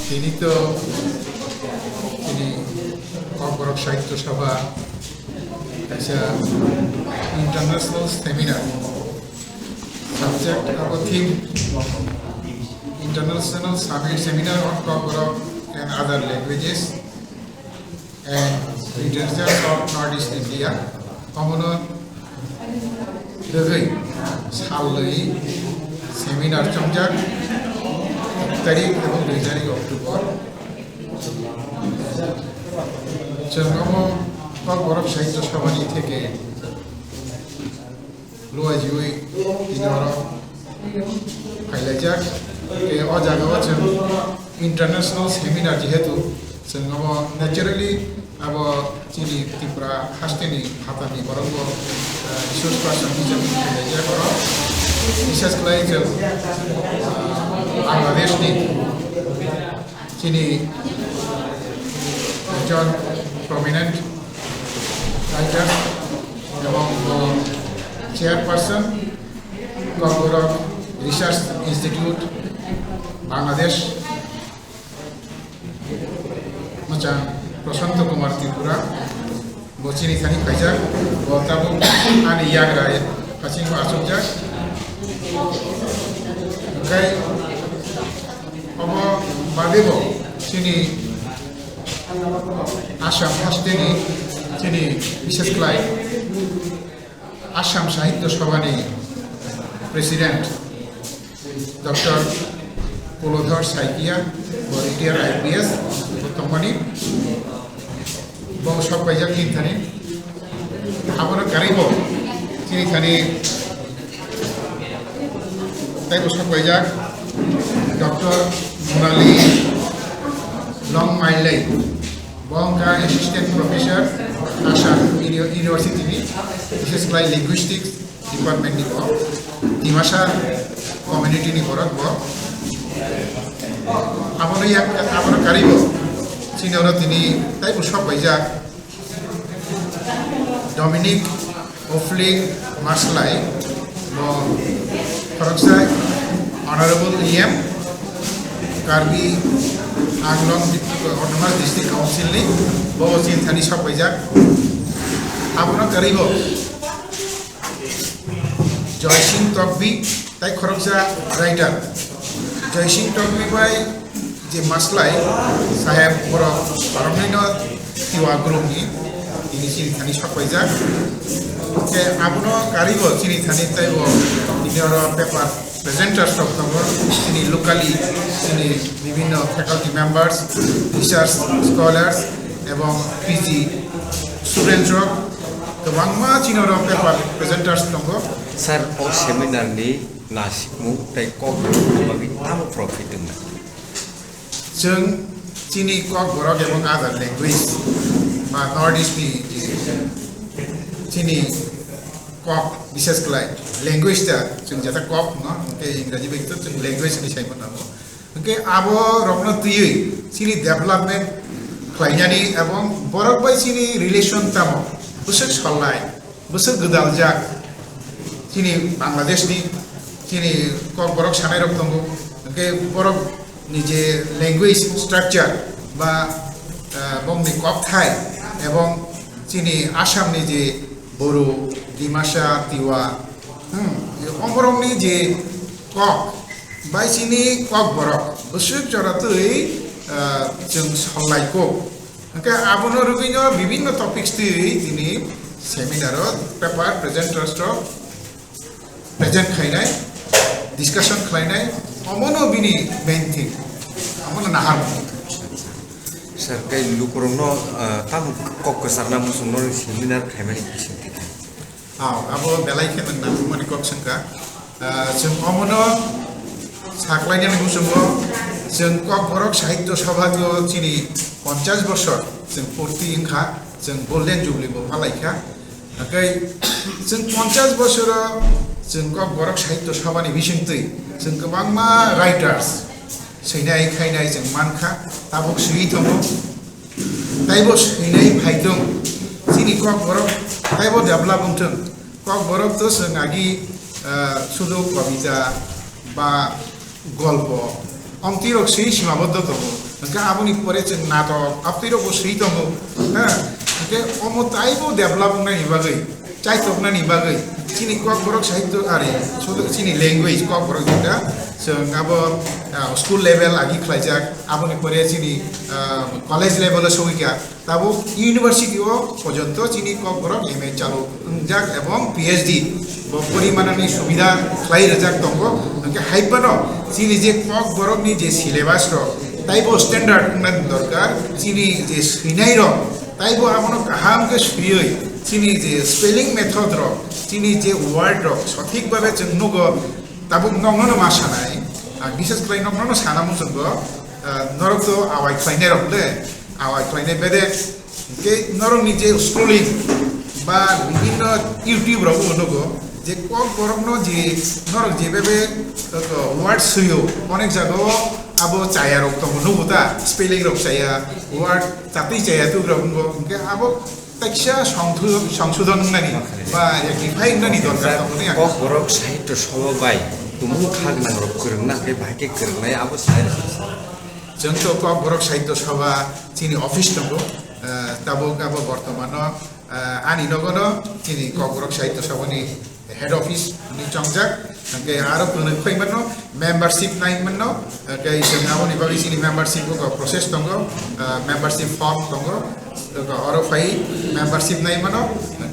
তিনি Kokborok Sahitya Sabha as a international seminar. Subject of a theme: International Seminar on Kokborok and Other Languages and Literature of Northeast India. Komono Degui Salui Seminar Chomjak 1 এবং 2 October Kokborok Sahitya Sabha থেকে লুয়াজিউই দিনরক ফাইলাইজাক ও জায়গায় जों international seminar যেহেতু जों naturally আবো চিনি ত্রিপুরা হাস্তেনি হাতানি বরং resource person হিসেবে ফাইলাইজাক আর বিশেষ করে जों বাংলাদেশনি চিনি একজন প্রমিনেন্ট রাইটার এবং chairperson Kokborok Research Institute Bangladesh macam Prasanto Kumar Tripura bocini thani kaijak boltabu ani yagra kacing asujak kai obo badebo sini Assam hasteni sini বিশেষ করে Assam Sahitya Sabha President Dr. Kokborok Sahitya retired IPS Khumpui bong sab kaijak tin thani abono karibo sini thani tai bo sab kaijak Dr. Monali Long Mailai bongka assistant professor Assam University বিশেষ করে linguistics department ni ko dimasa community ni korak bo abono karibo sinoro tini tai bo sob baijak Dominic Ofling Maslai bo Khoroksai Honorable EM Karbi Anglong Autonomous District Council ni bo sin thani sob baijak abono karibo Joy Singh Tokbi tai Khoroksa writer Joy Singh Tokbi bai je maslai saheb borok paramino tiwa group ni ini sini thani sapaijak ke abono karibo sini thani tai bo inoro paper presenters of sini locally sini bibhinno faculty members research scholars এবং PG students rok tobangma chinoro paper presenters tongo Sir, all seminar ni nasikmu tai Kokborok bagi tamu profit dengan. जों चिनी Kokborok এবং other language বা Northeast ni চিনি Kok বিশেষ করে language ta जों jata Kok no ke ইংরেজি বেক্ত जों language ni sai manabo ke abo rokno tui চিনি development খাইনানি এবং borok bai চিনি relation tamo busuk sallai busuk gdaljak চিনি বাংলাদেশ ni চিনি Kokborok sanai rok tongo ke borok নিজে ল্যাঙ্গুয়েজ স্ট্রাকচার বা বংনি kokthai এবং চিনি আসাম নিজে বড়ো ডিমাসা তিওয়া অমরংনি যে Kok বাই চিনি Kokborok বসুক জরাতই जों सल्लायको ओंके आबोनो रुबिनो বিভিন্ন टपिक्स তিনি সেমিনারত পেপার প্রেজেন্টার্স প্রেজেন্ট খাইনাই ডিসকাশন খাইনাই অমনো বিনি মেইন থিং আমনো নাহার Sir, kai lukurno tamu Kok sarna musuno seminar khaimani kisinti. abo belai khemen na mani Kok sangka जों अमनो साख्लायनानै मुसुमो जों Kokborok Sahitya Sabha चिनि 50 বছর जों पूर्ति इंखा जों गोल्डन जुबली बो फालायखा ओंखाय जों 50 বছরাव जों Kokborok Sahitya Sabha नि बिसिंतै जों गोबांमा राइटार्स सैनाय खायनाय जों मानखा ताबुक सुइ दङ ताइबो सैनाय फायदों चिनि Kokborok ताइबो डेभलप उंथों Kokborok तो जों आगि শুধু কবিতা বা গল্প অন্তিরক সেই সীমাবদ্ধ তব hingke aboni pore जों natok aptiro bo sri tongo hingke omo taibo develop nani bagai chaitoknani bagai chini kokborok sahitya ari chini language kokborok jeta जों abo school level agi khlaijak aboni pore chini college level o sohika tabo university o pojonto chini kokborok MA chalu jak ebong PhD bo porimanani subida khlai rejak tongo hingke haibano chini je kokborok ni je syllabus ro taibo standard nan dorkar chini je sinai ro taibo abono kaham ke suyoi chini je spelling method ro chini je word ro sothik bhabe जों nugo tabuk nongno ma sanai বিশেষ করে নগ্ন সানামু जोंबो নরক তো away খাইনে রকলে away খাইনে বেদে কে নরক নিজে স্ক্রলিং বা বিভিন্ন ইউটিউব রব নগো যে kokborok no যে নরক যেভাবে ওয়ার্ড সুইও অনেক জায়গা আবো চায়া রক তো নবুতা স্পেলিং রক চায়া ওয়ার্ড তাতেই চায়া তো রকমগো কে আবো তাইসা সংশোধন নানি বা রেকটিফাই নানি দরকার তখনই kokborok sahitya sabha bai tumu khag nang rok kurungna ke bahke kurungnai abo sai जोंथ kokborok sahitya sabha chini office tongo tabok abo bortomano ani nogono chini kokborok sahitya sabha ni head office ni chongjak hingke aro kono khoimano membership naimano ke जों abo ni bagi chini membership ko process tongo membership form tongo aro fai membership naimano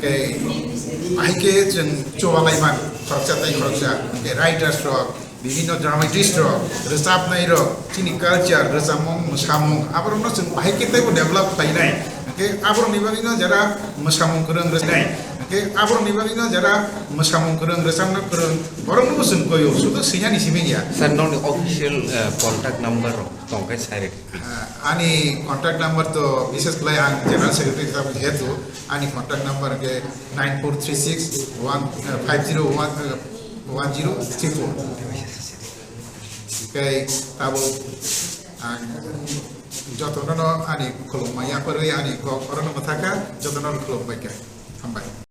ke ahike जों chowalaiman khorcha tai khorcha ke writers rok বিভিন্ন dramatist rock রোজাবনাই rock চিনি culture রোজামং মোসামং আবরনো जों बाहायके ताइबो develop खालायनाय के आबर निबागिनो जरा मोसामं गोरों रोजाबनाय के आबर निबागिनो जरा मोसामं गोरों रोजाबनो गोरों बरंनो जों गयो सुदु सिनानि सिमिया sir non official contact number tongkai sai ani contact number to বিশেষ করে আং জেনারেল সেক্রেটারি হিসাবে যেহেতু ani contact number ke 9436 kay tabo jotono ani kolomaya pare ani kokorono mathaka jotono kolomaya hambai